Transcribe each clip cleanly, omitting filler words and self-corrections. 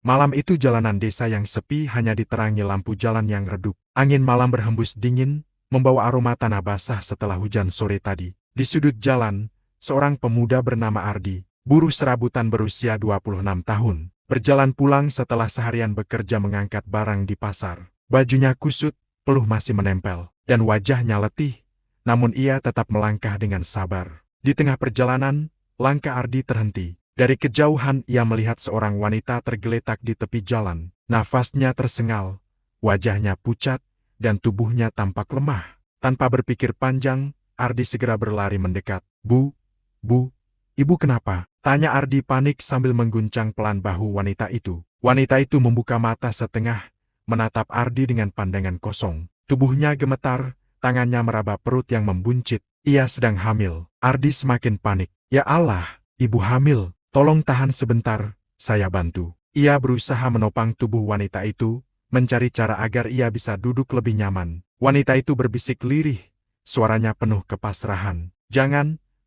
Malam itu jalanan desa yang sepi hanya diterangi lampu jalan yang redup. Angin malam berhembus dingin, membawa aroma tanah basah setelah hujan sore tadi. Di sudut jalan, seorang pemuda bernama Ardi, buruh serabutan berusia 26 tahun, berjalan pulang setelah seharian bekerja mengangkat barang di pasar. Bajunya kusut, peluh masih menempel, dan wajahnya letih, namun ia tetap melangkah dengan sabar. Di tengah perjalanan, langkah Ardi terhenti. Dari kejauhan ia melihat seorang wanita tergeletak di tepi jalan. Nafasnya tersengal, wajahnya pucat, dan tubuhnya tampak lemah. Tanpa berpikir panjang, Ardi segera berlari mendekat. Bu, ibu kenapa? Tanya Ardi panik sambil mengguncang pelan bahu wanita itu. Wanita itu membuka mata setengah, menatap Ardi dengan pandangan kosong. Tubuhnya gemetar, tangannya meraba perut yang membuncit. Ia sedang hamil. Ardi semakin panik. Ya Allah, ibu hamil. Tolong tahan sebentar, saya bantu. Ia berusaha menopang tubuh wanita itu, mencari cara agar ia bisa duduk lebih nyaman. Wanita itu berbisik lirih, suaranya penuh kepasrahan.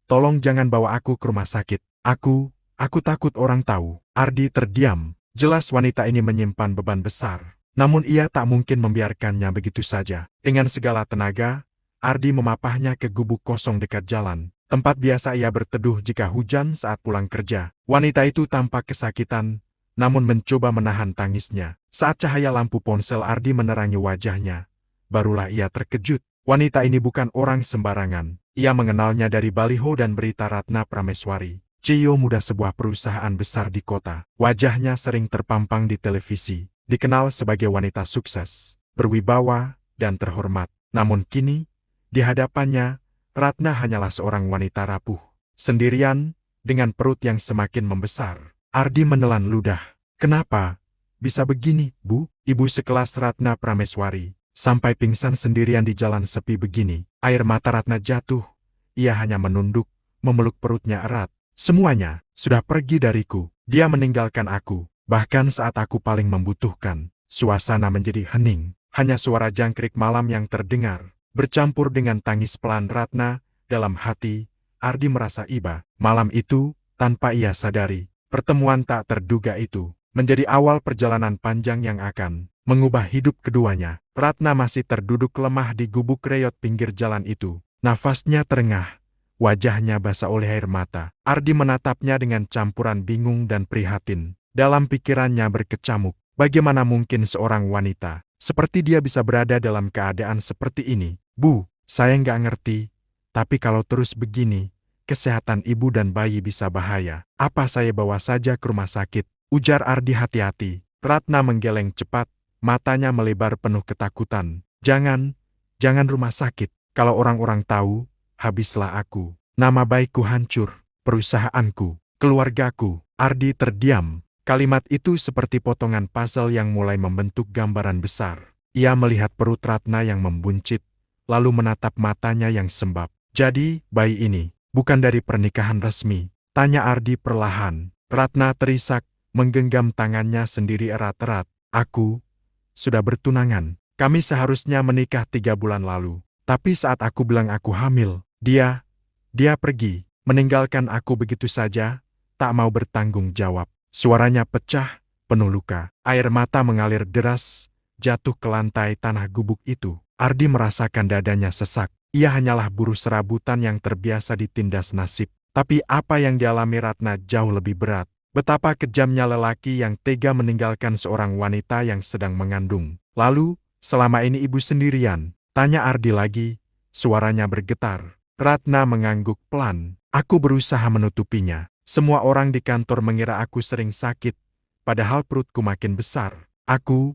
Tolong jangan bawa aku ke rumah sakit. Aku takut orang tahu. Ardi terdiam. Jelas wanita ini menyimpan beban besar. Namun ia tak mungkin membiarkannya begitu saja. Dengan segala tenaga, Ardi memapahnya ke gubuk kosong dekat jalan. Tempat biasa ia berteduh jika hujan saat pulang kerja. Wanita itu tampak kesakitan, namun mencoba menahan tangisnya. Saat cahaya lampu ponsel Ardi menerangi wajahnya, barulah ia terkejut. Wanita ini bukan orang sembarangan. Ia mengenalnya dari baliho dan berita Ratna Prameswari, CEO muda sebuah perusahaan besar di kota. Wajahnya sering terpampang di televisi, dikenal sebagai wanita sukses, berwibawa, dan terhormat. Namun kini, di hadapannya, Ratna hanyalah seorang wanita rapuh, sendirian, dengan perut yang semakin membesar. Ardi menelan ludah. Kenapa bisa begini, Bu? Ibu sekelas Ratna Prameswari, sampai pingsan sendirian di jalan sepi begini. Air mata Ratna jatuh. Ia hanya menunduk, memeluk perutnya erat. Semuanya sudah pergi dariku. Dia meninggalkan aku. Bahkan saat aku paling membutuhkan, suasana menjadi hening. Hanya suara jangkrik malam yang terdengar, bercampur dengan tangis pelan Ratna. Dalam hati, Ardi merasa iba. Malam itu, tanpa ia sadari, pertemuan tak terduga itu menjadi awal perjalanan panjang yang akan mengubah hidup keduanya. Ratna masih terduduk lemah di gubuk reyot pinggir jalan itu. Nafasnya terengah, wajahnya basah oleh air mata. Ardi menatapnya dengan campuran bingung dan prihatin. Dalam pikirannya berkecamuk, bagaimana mungkin seorang wanita seperti dia bisa berada dalam keadaan seperti ini? Bu, saya nggak ngerti, tapi kalau terus begini, kesehatan ibu dan bayi bisa bahaya. Apa saya bawa saja ke rumah sakit? Ujar Ardi hati-hati. Ratna menggeleng cepat, matanya melebar penuh ketakutan. Jangan rumah sakit. Kalau orang-orang tahu, habislah aku. Nama baikku hancur, perusahaanku, keluargaku. Ardi terdiam. Kalimat itu seperti potongan puzzle yang mulai membentuk gambaran besar. Ia melihat perut Ratna yang membuncit, lalu menatap matanya yang sembab. Jadi, bayi ini bukan dari pernikahan resmi? Tanya Ardi perlahan. Ratna terisak, menggenggam tangannya sendiri erat-erat. Aku sudah bertunangan. Kami seharusnya menikah 3 bulan lalu. Tapi saat aku bilang aku hamil, dia pergi, meninggalkan aku begitu saja, tak mau bertanggung jawab. Suaranya pecah, penuh luka. Air mata mengalir deras, jatuh ke lantai tanah gubuk itu. Ardi merasakan dadanya sesak. Ia hanyalah buruh serabutan yang terbiasa ditindas nasib. Tapi apa yang dialami Ratna jauh lebih berat. Betapa kejamnya lelaki yang tega meninggalkan seorang wanita yang sedang mengandung. Lalu, selama ini ibu sendirian? Tanya Ardi lagi, suaranya bergetar. Ratna mengangguk pelan. Aku berusaha menutupinya. Semua orang di kantor mengira aku sering sakit, padahal perutku makin besar. Aku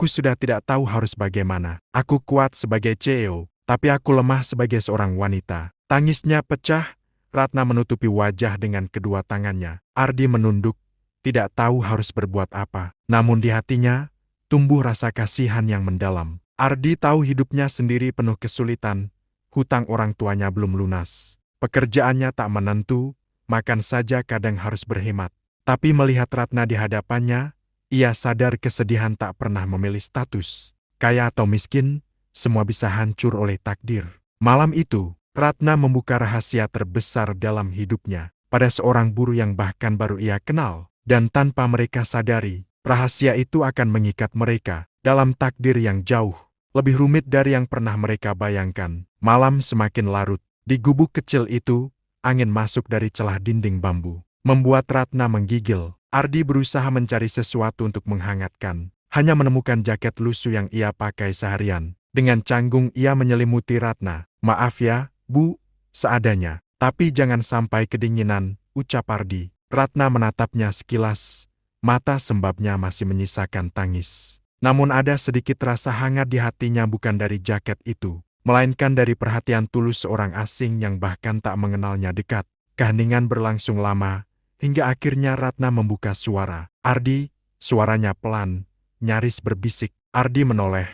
sudah tidak tahu harus bagaimana. Aku kuat sebagai CEO, tapi aku lemah sebagai seorang wanita. Tangisnya pecah, Ratna menutupi wajah dengan kedua tangannya. Ardi menunduk, tidak tahu harus berbuat apa. Namun di hatinya, tumbuh rasa kasihan yang mendalam. Ardi tahu hidupnya sendiri penuh kesulitan, hutang orang tuanya belum lunas. Pekerjaannya tak menentu, makan saja kadang harus berhemat. Tapi melihat Ratna di hadapannya, ia sadar kesedihan tak pernah memilih status. Kaya atau miskin, semua bisa hancur oleh takdir. Malam itu, Ratna membuka rahasia terbesar dalam hidupnya pada seorang buruh yang bahkan baru ia kenal. Dan tanpa mereka sadari, Rahasia itu akan mengikat mereka dalam takdir yang jauh lebih rumit dari yang pernah mereka bayangkan. Malam semakin larut. Di gubuk kecil itu, angin masuk dari celah dinding bambu, membuat Ratna menggigil. Ardi berusaha mencari sesuatu untuk menghangatkan, hanya menemukan jaket lusuh yang ia pakai seharian. Dengan canggung ia menyelimuti Ratna. "Maaf ya, Bu, seadanya. Tapi jangan sampai kedinginan," ucap Ardi. Ratna menatapnya sekilas, mata sembabnya masih menyisakan tangis. Namun ada sedikit rasa hangat di hatinya, bukan dari jaket itu, melainkan dari perhatian tulus seorang asing yang bahkan tak mengenalnya dekat. Keheningan berlangsung lama, hingga akhirnya Ratna membuka suara. "Ardi," suaranya pelan, nyaris berbisik. Ardi menoleh,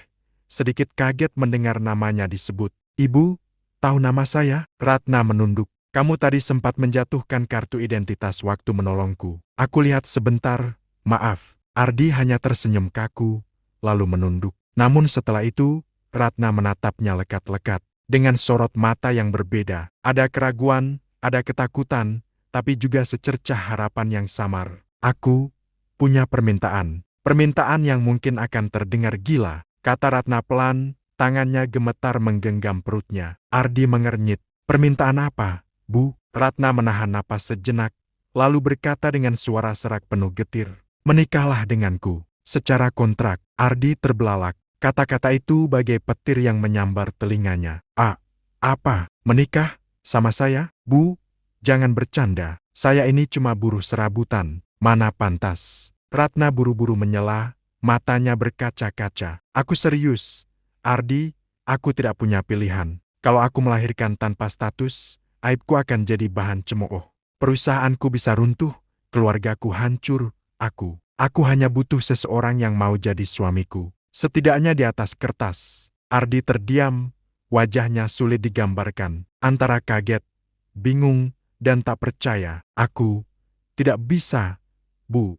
sedikit kaget mendengar namanya disebut. "Ibu, tahu nama saya?" Ratna menunduk. "Kamu tadi sempat menjatuhkan kartu identitas waktu menolongku. Aku lihat sebentar, maaf." Ardi hanya tersenyum kaku, lalu menunduk. Namun setelah itu, Ratna menatapnya lekat-lekat, dengan sorot mata yang berbeda. Ada keraguan, ada ketakutan, tapi juga secercah harapan yang samar. "Aku punya permintaan. Permintaan yang mungkin akan terdengar gila," kata Ratna pelan, tangannya gemetar menggenggam perutnya. Ardi mengernyit. "Permintaan apa, Bu?" Ratna menahan napas sejenak, lalu berkata dengan suara serak penuh getir. "Menikahlah denganku, secara kontrak." Ardi terbelalak. Kata-kata itu bagai petir yang menyambar telinganya. Apa? Menikah? Sama saya? Bu, jangan bercanda. Saya ini cuma buruh serabutan. Mana pantas." Ratna buru-buru menyela, matanya berkaca-kaca. "Aku serius, Ardi, aku tidak punya pilihan. Kalau aku melahirkan tanpa status, aibku akan jadi bahan cemooh. Perusahaanku bisa runtuh, keluargaku hancur, Aku hanya butuh seseorang yang mau jadi suamiku. Setidaknya di atas kertas." Ardi terdiam, wajahnya sulit digambarkan, antara kaget, bingung, dan tak percaya. "Aku tidak bisa, Bu.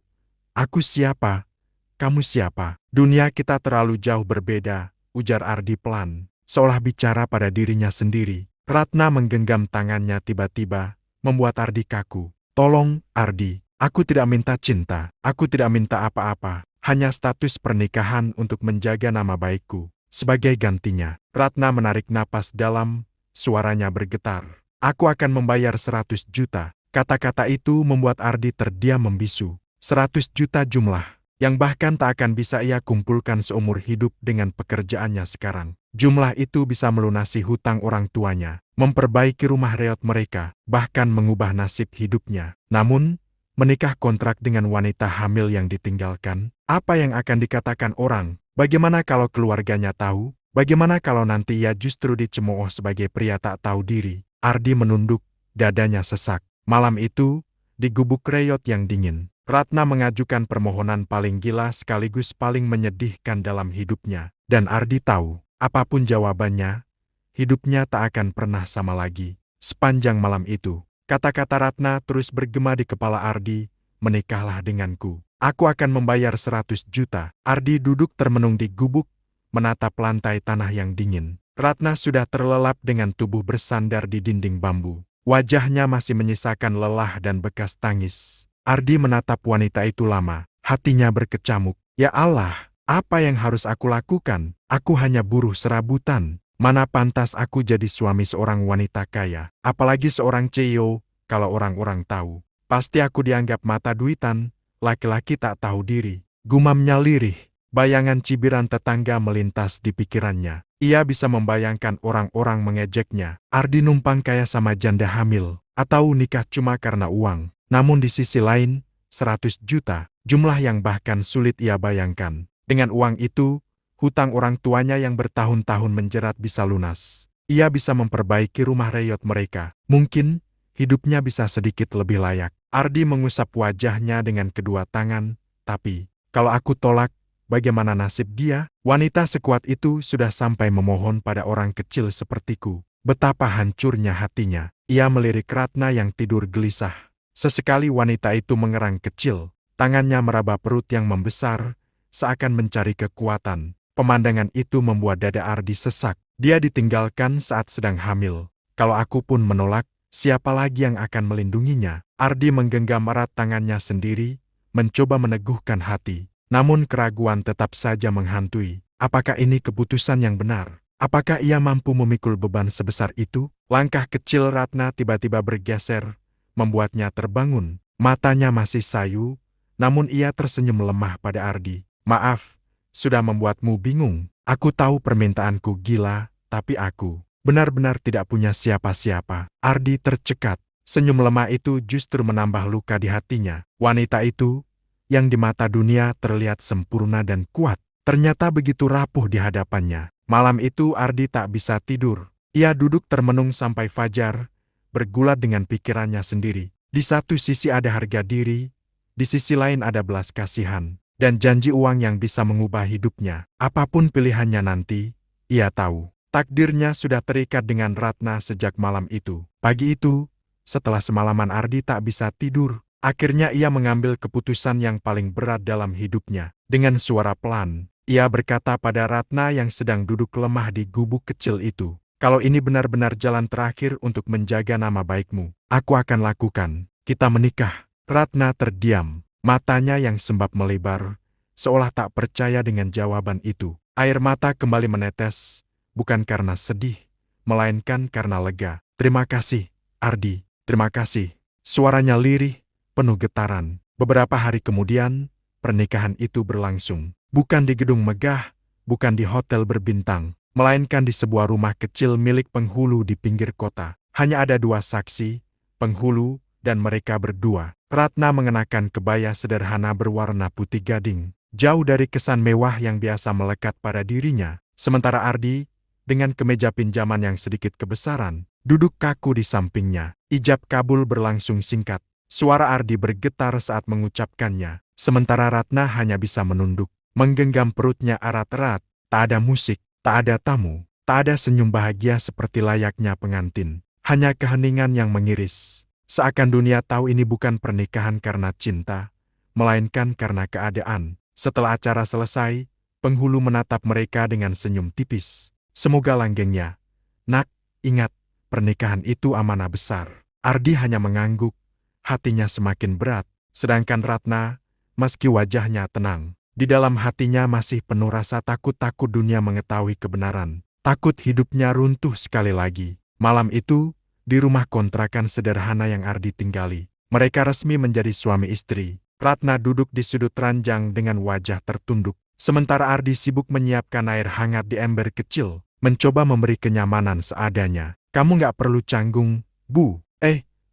Aku siapa? Kamu siapa? Dunia kita terlalu jauh berbeda," ujar Ardi pelan, seolah bicara pada dirinya sendiri. Ratna menggenggam tangannya tiba-tiba, membuat Ardi kaku. "Tolong, Ardi. Aku tidak minta cinta, aku tidak minta apa-apa, hanya status pernikahan untuk menjaga nama baikku. Sebagai gantinya." Ratna menarik napas dalam, suaranya bergetar. "Aku akan membayar 100 juta. Kata-kata itu membuat Ardi terdiam membisu. 100 juta jumlah yang bahkan tak akan bisa ia kumpulkan seumur hidup dengan pekerjaannya sekarang. Jumlah itu bisa melunasi hutang orang tuanya, memperbaiki rumah reot mereka, bahkan mengubah nasib hidupnya. Namun, menikah kontrak dengan wanita hamil yang ditinggalkan, apa yang akan dikatakan orang? Bagaimana kalau keluarganya tahu? Bagaimana kalau nanti ia justru dicemooh sebagai pria tak tahu diri? Ardi menunduk, dadanya sesak. Malam itu, di gubuk reot yang dingin, Ratna mengajukan permohonan paling gila sekaligus paling menyedihkan dalam hidupnya. Dan Ardi tahu, apapun jawabannya, hidupnya tak akan pernah sama lagi. Sepanjang malam itu, kata-kata Ratna terus bergema di kepala Ardi, "Menikahlah denganku. Aku akan membayar 100 juta. Ardi duduk termenung di gubuk, menatap lantai tanah yang dingin. Ratna sudah terlelap dengan tubuh bersandar di dinding bambu. Wajahnya masih menyisakan lelah dan bekas tangis. Ardi menatap wanita itu lama, hatinya berkecamuk. Ya Allah, apa yang harus aku lakukan? Aku hanya buruh serabutan. Mana pantas aku jadi suami seorang wanita kaya, apalagi seorang CEO. Kalau orang-orang tahu, pasti aku dianggap mata duitan, laki-laki tak tahu diri." Gumamnya lirih, bayangan cibiran tetangga melintas di pikirannya. Ia bisa membayangkan orang-orang mengejeknya. Ardi numpang kaya sama janda hamil, atau nikah cuma karena uang. Namun di sisi lain, 100 juta, jumlah yang bahkan sulit ia bayangkan. Dengan uang itu, hutang orang tuanya yang bertahun-tahun menjerat bisa lunas. Ia bisa memperbaiki rumah reot mereka. Mungkin, hidupnya bisa sedikit lebih layak. Ardi mengusap wajahnya dengan kedua tangan. "Tapi, kalau aku tolak, bagaimana nasib dia? Wanita sekuat itu sudah sampai memohon pada orang kecil sepertiku." Betapa hancurnya hatinya. Ia melirik Ratna yang tidur gelisah. Sesekali wanita itu mengerang kecil, tangannya meraba perut yang membesar, seakan mencari kekuatan. Pemandangan itu membuat dada Ardi sesak. Dia ditinggalkan saat sedang hamil. Kalau aku pun menolak, siapa lagi yang akan melindunginya? Ardi menggenggam erat tangannya sendiri, mencoba meneguhkan hati. Namun keraguan tetap saja menghantui. Apakah ini keputusan yang benar? Apakah ia mampu memikul beban sebesar itu? Langkah kecil Ratna tiba-tiba bergeser, membuatnya terbangun. Matanya masih sayu, namun ia tersenyum lemah pada Ardi. Maaf, sudah membuatmu bingung. Aku tahu permintaanku gila, tapi aku benar-benar tidak punya siapa-siapa. Ardi tercekat. Senyum lemah itu justru menambah luka di hatinya. Wanita itu, yang di mata dunia terlihat sempurna dan kuat, ternyata begitu rapuh di hadapannya. Malam itu Ardi tak bisa tidur. Ia duduk termenung sampai fajar, bergulat dengan pikirannya sendiri. Di satu sisi ada harga diri, di sisi lain ada belas kasihan, dan janji uang yang bisa mengubah hidupnya. Apapun pilihannya nanti, ia tahu. Takdirnya sudah terikat dengan Ratna sejak malam itu. Pagi itu, setelah semalaman Ardi tak bisa tidur, akhirnya ia mengambil keputusan yang paling berat dalam hidupnya. Dengan suara pelan, ia berkata pada Ratna yang sedang duduk lemah di gubuk kecil itu, "Kalau ini benar-benar jalan terakhir untuk menjaga nama baikmu, aku akan lakukan. Kita menikah." Ratna terdiam, matanya yang sembab melebar, seolah tak percaya dengan jawaban itu. Air mata kembali menetes, bukan karena sedih, melainkan karena lega. "Terima kasih, Ardi, terima kasih." Suaranya lirih, penuh getaran. Beberapa hari kemudian, pernikahan itu berlangsung. Bukan di gedung megah, bukan di hotel berbintang, melainkan di sebuah rumah kecil milik penghulu di pinggir kota. Hanya ada dua saksi, penghulu dan mereka berdua. Ratna mengenakan kebaya sederhana berwarna putih gading, jauh dari kesan mewah yang biasa melekat pada dirinya. Sementara Ardi, dengan kemeja pinjaman yang sedikit kebesaran, duduk kaku di sampingnya. Ijab kabul berlangsung singkat. Suara Ardi bergetar saat mengucapkannya, sementara Ratna hanya bisa menunduk, menggenggam perutnya erat-erat. Tak ada musik, tak ada tamu, tak ada senyum bahagia seperti layaknya pengantin. Hanya keheningan yang mengiris. Seakan dunia tahu ini bukan pernikahan karena cinta, melainkan karena keadaan. Setelah acara selesai, penghulu menatap mereka dengan senyum tipis. "Semoga langgengnya. Nak, ingat, pernikahan itu amanah besar." Ardi hanya mengangguk, hatinya semakin berat, sedangkan Ratna, meski wajahnya tenang, di dalam hatinya masih penuh rasa takut dunia mengetahui kebenaran. Takut hidupnya runtuh sekali lagi. Malam itu, di rumah kontrakan sederhana yang Ardi tinggali, mereka resmi menjadi suami istri. Ratna duduk di sudut ranjang dengan wajah tertunduk, sementara Ardi sibuk menyiapkan air hangat di ember kecil, mencoba memberi kenyamanan seadanya. "Kamu nggak perlu canggung, Bu."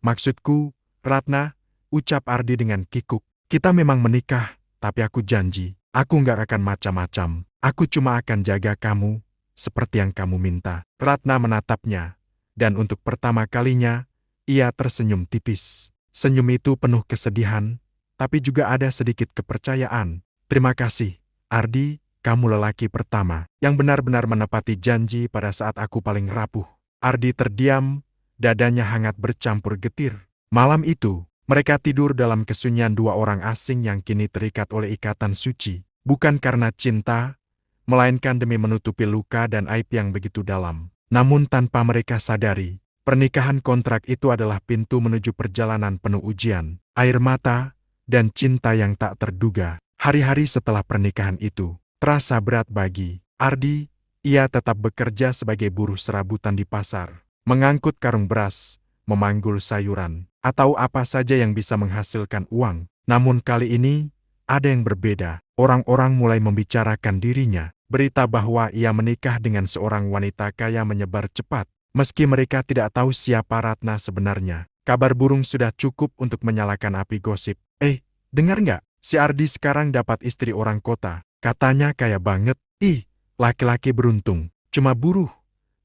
Maksudku, Ratna," ucap Ardi dengan kikuk. "Kita memang menikah, tapi aku janji, aku nggak akan macam-macam. Aku cuma akan jaga kamu, seperti yang kamu minta." Ratna menatapnya, dan untuk pertama kalinya, ia tersenyum tipis. Senyum itu penuh kesedihan, tapi juga ada sedikit kepercayaan. "Terima kasih, Ardi, kamu lelaki pertama yang benar-benar menepati janji pada saat aku paling rapuh." Ardi terdiam, dadanya hangat bercampur getir. Malam itu, mereka tidur dalam kesunyian dua orang asing yang kini terikat oleh ikatan suci, bukan karena cinta, melainkan demi menutupi luka dan aib yang begitu dalam. Namun tanpa mereka sadari, pernikahan kontrak itu adalah pintu menuju perjalanan penuh ujian, air mata, dan cinta yang tak terduga. Hari-hari setelah pernikahan itu, terasa berat bagi Ardi. Ia tetap bekerja sebagai buruh serabutan di pasar, mengangkut karung beras, memanggul sayuran, atau apa saja yang bisa menghasilkan uang. Namun kali ini, ada yang berbeda. Orang-orang mulai membicarakan dirinya. Berita bahwa ia menikah dengan seorang wanita kaya menyebar cepat. Meski mereka tidak tahu siapa Ratna sebenarnya, kabar burung sudah cukup untuk menyalakan api gosip. Dengar nggak? Si Ardi sekarang dapat istri orang kota. Katanya kaya banget. Laki-laki beruntung. Cuma buruh,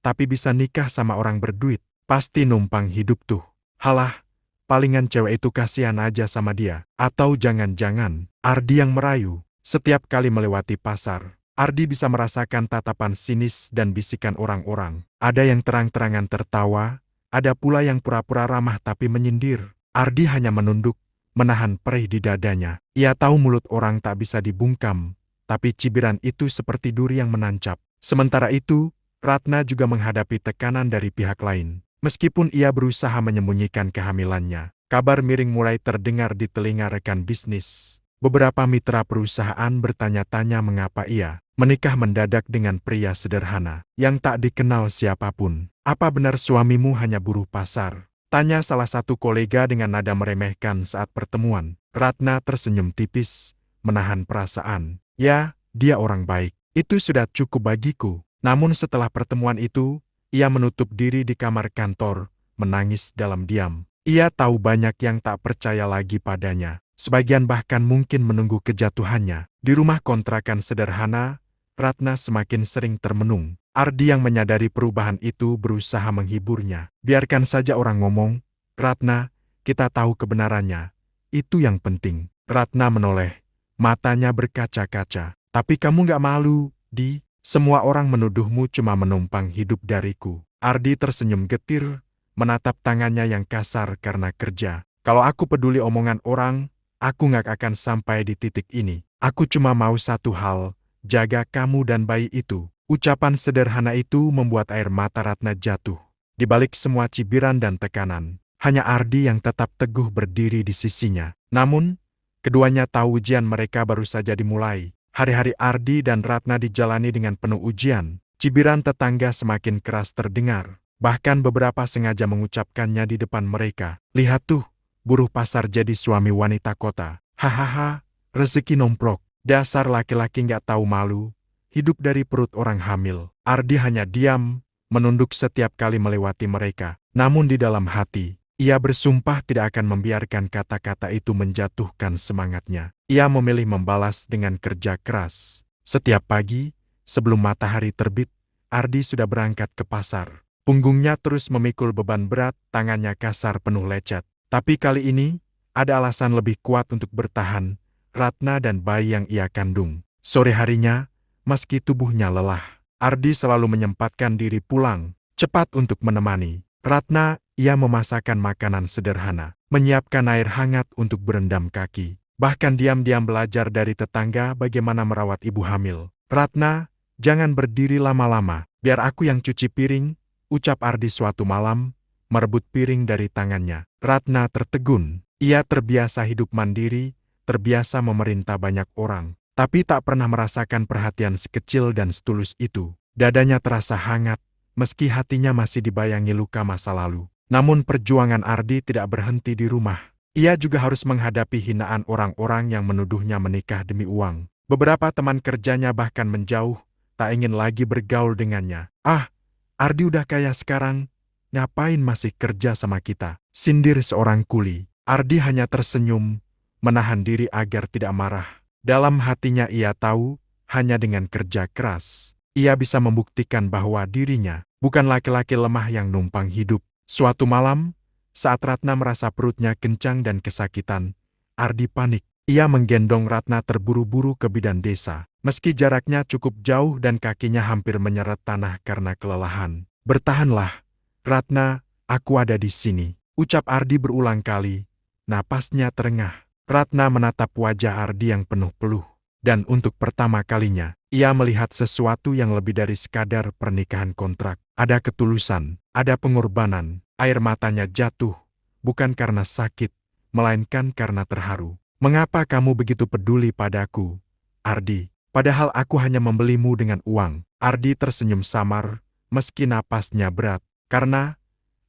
tapi bisa nikah sama orang berduit. Pasti numpang hidup tuh. Halah, palingan cewek itu kasihan aja sama dia. Atau jangan-jangan, Ardi yang merayu. Setiap kali melewati pasar, Ardi bisa merasakan tatapan sinis dan bisikan orang-orang. Ada yang terang-terangan tertawa, ada pula yang pura-pura ramah tapi menyindir. Ardi hanya menunduk, menahan perih di dadanya. Ia tahu mulut orang tak bisa dibungkam, tapi cibiran itu seperti duri yang menancap. Sementara itu, Ratna juga menghadapi tekanan dari pihak lain. Meskipun ia berusaha menyembunyikan kehamilannya, kabar miring mulai terdengar di telinga rekan bisnis. Beberapa mitra perusahaan bertanya-tanya mengapa ia menikah mendadak dengan pria sederhana yang tak dikenal siapapun. "Apa benar suamimu hanya buruh pasar?" tanya salah satu kolega dengan nada meremehkan saat pertemuan. Ratna tersenyum tipis, menahan perasaan. "Ya, dia orang baik. Itu sudah cukup bagiku." Namun setelah pertemuan itu, ia menutup diri di kamar kantor, menangis dalam diam. Ia tahu banyak yang tak percaya lagi padanya. Sebagian bahkan mungkin menunggu kejatuhannya. Di rumah kontrakan sederhana, Ratna semakin sering termenung. Ardi yang menyadari perubahan itu berusaha menghiburnya. "Biarkan saja orang ngomong. Ratna, kita tahu kebenarannya. Itu yang penting." Ratna menoleh. Matanya berkaca-kaca. "Tapi kamu gak malu, Di? Semua orang menuduhmu cuma menumpang hidup dariku." Ardi tersenyum getir, menatap tangannya yang kasar karena kerja. "Kalau aku peduli omongan orang, aku gak akan sampai di titik ini. Aku cuma mau satu hal, jaga kamu dan bayi itu." Ucapan sederhana itu membuat air mata Ratna jatuh. Di balik semua cibiran dan tekanan, hanya Ardi yang tetap teguh berdiri di sisinya. Namun, keduanya tahu ujian mereka baru saja dimulai. Hari-hari Ardi dan Ratna dijalani dengan penuh ujian. Cibiran tetangga semakin keras terdengar. Bahkan beberapa sengaja mengucapkannya di depan mereka. "Lihat tuh, buruh pasar jadi suami wanita kota. Hahaha, rezeki nomplok. Dasar laki-laki nggak tahu malu, hidup dari perut orang hamil." Ardi hanya diam, menunduk setiap kali melewati mereka. Namun di dalam hati, ia bersumpah tidak akan membiarkan kata-kata itu menjatuhkan semangatnya. Ia memilih membalas dengan kerja keras. Setiap pagi, sebelum matahari terbit, Ardi sudah berangkat ke pasar. Punggungnya terus memikul beban berat, tangannya kasar penuh lecet. Tapi kali ini, ada alasan lebih kuat untuk bertahan, Ratna dan bayi yang ia kandung. Sore harinya, meski tubuhnya lelah, Ardi selalu menyempatkan diri pulang, cepat untuk menemani Ratna. Ia memasakkan makanan sederhana, menyiapkan air hangat untuk berendam kaki. Bahkan diam-diam belajar dari tetangga bagaimana merawat ibu hamil. "Ratna, jangan berdiri lama-lama, biar aku yang cuci piring," ucap Ardi suatu malam, merebut piring dari tangannya. Ratna tertegun. Ia terbiasa hidup mandiri, terbiasa memerintah banyak orang, tapi tak pernah merasakan perhatian sekecil dan setulus itu. Dadanya terasa hangat, meski hatinya masih dibayangi luka masa lalu. Namun perjuangan Ardi tidak berhenti di rumah. Ia juga harus menghadapi hinaan orang-orang yang menuduhnya menikah demi uang. Beberapa teman kerjanya bahkan menjauh, tak ingin lagi bergaul dengannya. "Ah, Ardi udah kaya sekarang, ngapain masih kerja sama kita?" sindir seorang kuli. Ardi hanya tersenyum, menahan diri agar tidak marah. Dalam hatinya ia tahu, hanya dengan kerja keras, ia bisa membuktikan bahwa dirinya bukan laki-laki lemah yang numpang hidup. Suatu malam, saat Ratna merasa perutnya kencang dan kesakitan, Ardi panik. Ia menggendong Ratna terburu-buru ke bidan desa. Meski jaraknya cukup jauh dan kakinya hampir menyeret tanah karena kelelahan. "Bertahanlah, Ratna, aku ada di sini," ucap Ardi berulang kali. Napasnya terengah. Ratna menatap wajah Ardi yang penuh peluh. Dan untuk pertama kalinya, ia melihat sesuatu yang lebih dari sekadar pernikahan kontrak. Ada ketulusan, ada pengorbanan. Air matanya jatuh, bukan karena sakit, melainkan karena terharu. "Mengapa kamu begitu peduli padaku, Ardi? Padahal aku hanya membelimu dengan uang." Ardi tersenyum samar, meski napasnya berat. "Karena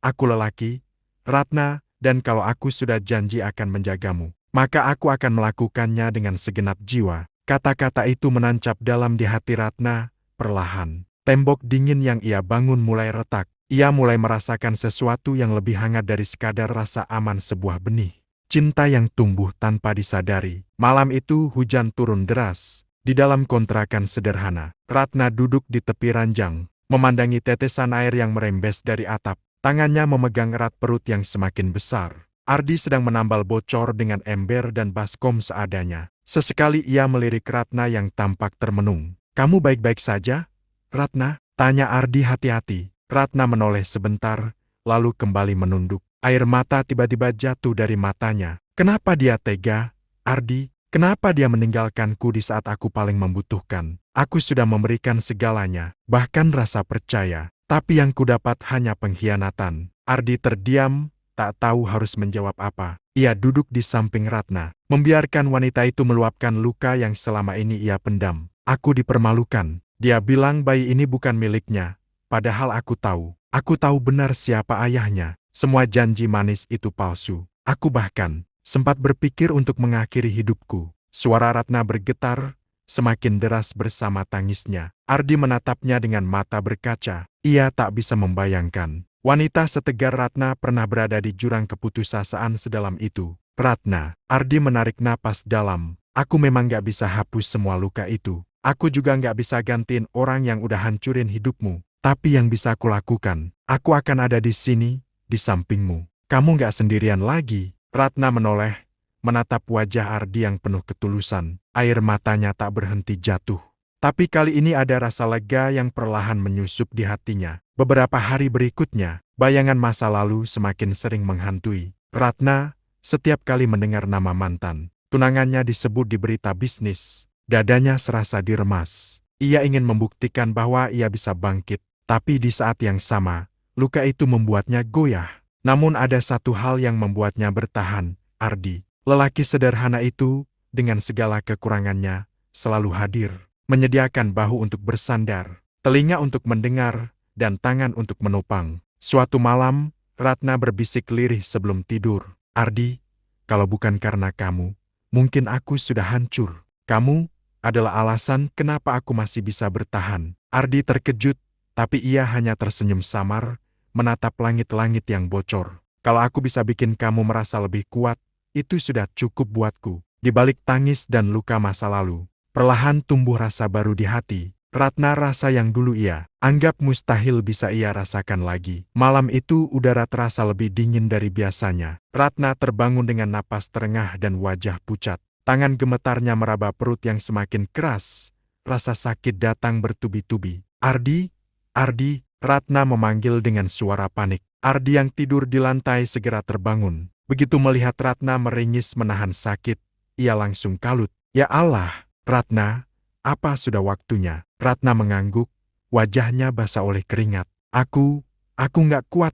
aku lelaki, Ratna, dan kalau aku sudah janji akan menjagamu, maka aku akan melakukannya dengan segenap jiwa." Kata-kata itu menancap dalam di hati Ratna, perlahan. Tembok dingin yang ia bangun mulai retak. Ia mulai merasakan sesuatu yang lebih hangat dari sekadar rasa aman sebuah benih. Cinta yang tumbuh tanpa disadari. Malam itu hujan turun deras. Di dalam kontrakan sederhana, Ratna duduk di tepi ranjang, memandangi tetesan air yang merembes dari atap. Tangannya memegang erat perut yang semakin besar. Ardi sedang menambal bocor dengan ember dan baskom seadanya. Sesekali ia melirik Ratna yang tampak termenung. "Kamu baik-baik saja, Ratna?" tanya Ardi hati-hati. Ratna menoleh sebentar, lalu kembali menunduk. Air mata tiba-tiba jatuh dari matanya. "Kenapa dia tega, Ardi? Kenapa dia meninggalkanku di saat aku paling membutuhkan? Aku sudah memberikan segalanya, bahkan rasa percaya. Tapi yang kudapat hanya pengkhianatan." Ardi terdiam, tak tahu harus menjawab apa. Ia duduk di samping Ratna, membiarkan wanita itu meluapkan luka yang selama ini ia pendam. Aku dipermalukan. Dia bilang bayi ini bukan miliknya, padahal aku tahu. Aku tahu benar siapa ayahnya. Semua janji manis itu palsu. Aku bahkan sempat berpikir untuk mengakhiri hidupku. Suara Ratna bergetar, semakin deras bersama tangisnya. Ardi menatapnya dengan mata berkaca. Ia tak bisa membayangkan. Wanita setegar Ratna pernah berada di jurang keputusasaan sedalam itu. Ratna, Ardi menarik napas dalam. Aku memang gak bisa hapus semua luka itu. Aku juga gak bisa gantiin orang yang udah hancurin hidupmu. Tapi yang bisa aku lakukan, aku akan ada di sini, di sampingmu. Kamu gak sendirian lagi. Ratna menoleh, menatap wajah Ardi yang penuh ketulusan. Air matanya tak berhenti jatuh. Tapi kali ini ada rasa lega yang perlahan menyusup di hatinya. Beberapa hari berikutnya, bayangan masa lalu semakin sering menghantui. Ratna, setiap kali mendengar nama mantan, tunangannya disebut di berita bisnis, dadanya serasa diremas. Ia ingin membuktikan bahwa ia bisa bangkit. Tapi di saat yang sama, luka itu membuatnya goyah. Namun ada satu hal yang membuatnya bertahan, Ardi. Lelaki sederhana itu, dengan segala kekurangannya, selalu hadir. Menyediakan bahu untuk bersandar, telinga untuk mendengar, dan tangan untuk menopang. Suatu malam, Ratna berbisik lirih sebelum tidur. Ardi, kalau bukan karena kamu, mungkin aku sudah hancur. Kamu adalah alasan kenapa aku masih bisa bertahan. Ardi terkejut, tapi ia hanya tersenyum samar, menatap langit-langit yang bocor. Kalau aku bisa bikin kamu merasa lebih kuat, itu sudah cukup buatku. Di balik tangis dan luka masa lalu, perlahan tumbuh rasa baru di hati. Ratna rasa yang dulu ia anggap mustahil bisa ia rasakan lagi. Malam itu udara terasa lebih dingin dari biasanya. Ratna terbangun dengan napas terengah dan wajah pucat. Tangan gemetarnya meraba perut yang semakin keras. Rasa sakit datang bertubi-tubi. Ardi, Ardi, Ratna memanggil dengan suara panik. Ardi yang tidur di lantai segera terbangun. Begitu melihat Ratna meringis menahan sakit, ia langsung kalut. Ya Allah, Ratna, apa sudah waktunya? Ratna mengangguk, wajahnya basah oleh keringat. Aku nggak kuat,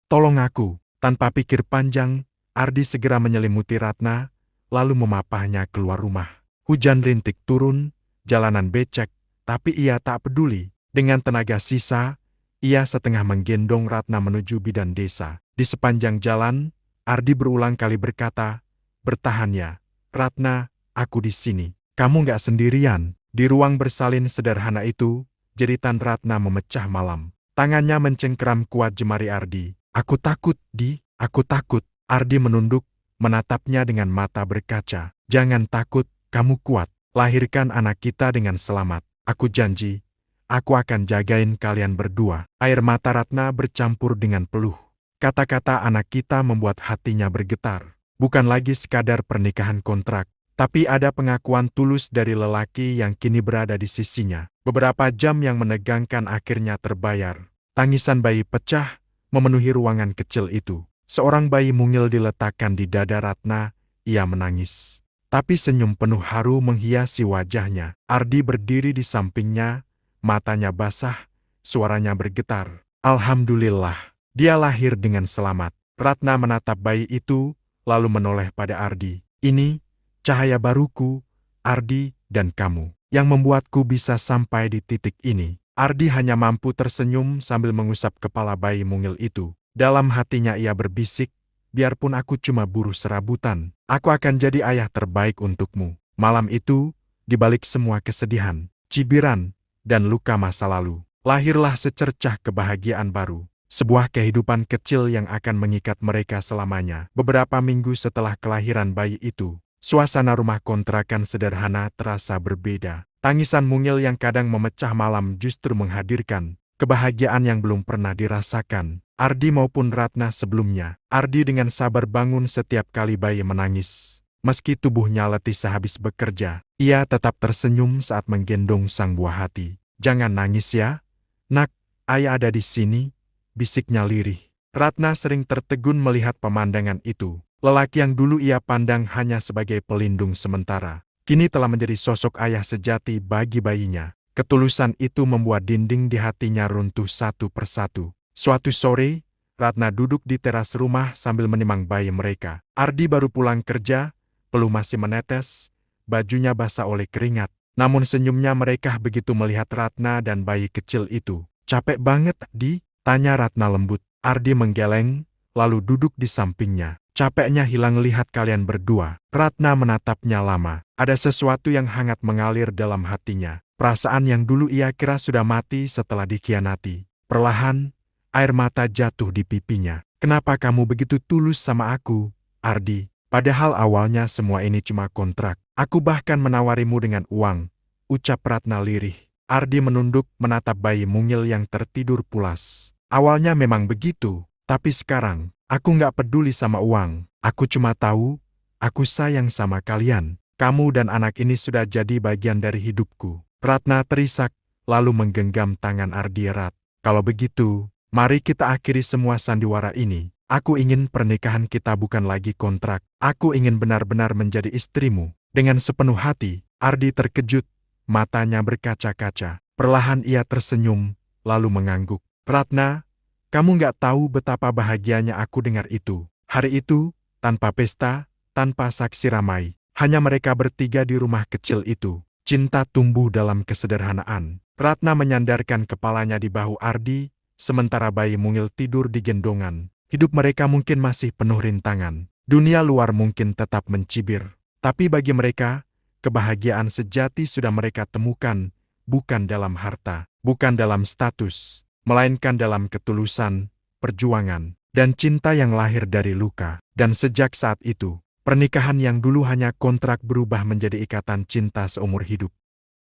tolong aku. Tanpa pikir panjang, Ardi segera menyelimuti Ratna, lalu memapahnya keluar rumah. Hujan rintik turun, jalanan becek, tapi ia tak peduli. Dengan tenaga sisa, ia setengah menggendong Ratna menuju bidan desa. Di sepanjang jalan, Ardi berulang kali berkata, "Bertahan ya, Ratna, aku di sini. Kamu nggak sendirian." Di ruang bersalin sederhana itu, jeritan Ratna memecah malam. Tangannya mencengkeram kuat jemari Ardi. "Aku takut, aku takut." Ardi menunduk, menatapnya dengan mata berkaca. "Jangan takut, kamu kuat. Lahirkan anak kita dengan selamat. Aku janji, aku akan jagain kalian berdua." Air mata Ratna bercampur dengan peluh. Kata-kata anak kita membuat hatinya bergetar. Bukan lagi sekadar pernikahan kontrak, tapi ada pengakuan tulus dari lelaki yang kini berada di sisinya. Beberapa jam yang menegangkan akhirnya terbayar. Tangisan bayi pecah memenuhi ruangan kecil itu. Seorang bayi mungil diletakkan di dada Ratna, ia menangis. Tapi senyum penuh haru menghiasi wajahnya. Ardi berdiri di sampingnya, matanya basah, suaranya bergetar. "Alhamdulillah, dia lahir dengan selamat." Ratna menatap bayi itu, lalu menoleh pada Ardi. "Ini cahaya baruku, Ardi, dan kamu, yang membuatku bisa sampai di titik ini." Ardi hanya mampu tersenyum sambil mengusap kepala bayi mungil itu. Dalam hatinya ia berbisik, "Biarpun aku cuma buruh serabutan, aku akan jadi ayah terbaik untukmu." Malam itu, di balik semua kesedihan, cibiran, dan luka masa lalu, lahirlah secercah kebahagiaan baru. Sebuah kehidupan kecil yang akan mengikat mereka selamanya. Beberapa minggu setelah kelahiran bayi itu, suasana rumah kontrakan sederhana terasa berbeda. Tangisan mungil yang kadang memecah malam justru menghadirkan kebahagiaan yang belum pernah dirasakan Ardi maupun Ratna sebelumnya. Ardi dengan sabar bangun setiap kali bayi menangis. Meski tubuhnya letih sehabis bekerja, ia tetap tersenyum saat menggendong sang buah hati. "Jangan nangis ya, nak, ayah ada di sini," bisiknya lirih. Ratna sering tertegun melihat pemandangan itu. Lelaki yang dulu ia pandang hanya sebagai pelindung sementara, kini telah menjadi sosok ayah sejati bagi bayinya. Ketulusan itu membuat dinding di hatinya runtuh satu persatu. Suatu sore, Ratna duduk di teras rumah sambil menimang bayi mereka. Ardi baru pulang kerja, peluh masih menetes, bajunya basah oleh keringat. Namun senyumnya merekah begitu melihat Ratna dan bayi kecil itu. "Capek banget, Di?" tanya Ratna lembut. Ardi menggeleng, lalu duduk di sampingnya. "Capeknya hilang lihat kalian berdua." Ratna menatapnya lama. Ada sesuatu yang hangat mengalir dalam hatinya. Perasaan yang dulu ia kira sudah mati setelah dikhianati. Perlahan, air mata jatuh di pipinya. "Kenapa kamu begitu tulus sama aku, Ardi? Padahal awalnya semua ini cuma kontrak. Aku bahkan menawarimu dengan uang," ucap Ratna lirih. Ardi menunduk menatap bayi mungil yang tertidur pulas. "Awalnya memang begitu, tapi sekarang, aku nggak peduli sama uang. Aku cuma tahu, aku sayang sama kalian. Kamu dan anak ini sudah jadi bagian dari hidupku." Ratna terisak, lalu menggenggam tangan Ardi erat. "Kalau begitu, mari kita akhiri semua sandiwara ini. Aku ingin pernikahan kita bukan lagi kontrak. Aku ingin benar-benar menjadi istrimu." Dengan sepenuh hati, Ardi terkejut, matanya berkaca-kaca. Perlahan ia tersenyum, lalu mengangguk. "Ratna, kamu nggak tahu betapa bahagianya aku dengar itu. Hari itu, tanpa pesta, tanpa saksi ramai, hanya mereka bertiga di rumah kecil itu. Cinta tumbuh dalam kesederhanaan." Ratna menyandarkan kepalanya di bahu Ardi, sementara bayi mungil tidur di gendongan. Hidup mereka mungkin masih penuh rintangan. Dunia luar mungkin tetap mencibir. Tapi bagi mereka, kebahagiaan sejati sudah mereka temukan, bukan dalam harta, bukan dalam status, melainkan dalam ketulusan, perjuangan, dan cinta yang lahir dari luka. Dan sejak saat itu, pernikahan yang dulu hanya kontrak berubah menjadi ikatan cinta seumur hidup.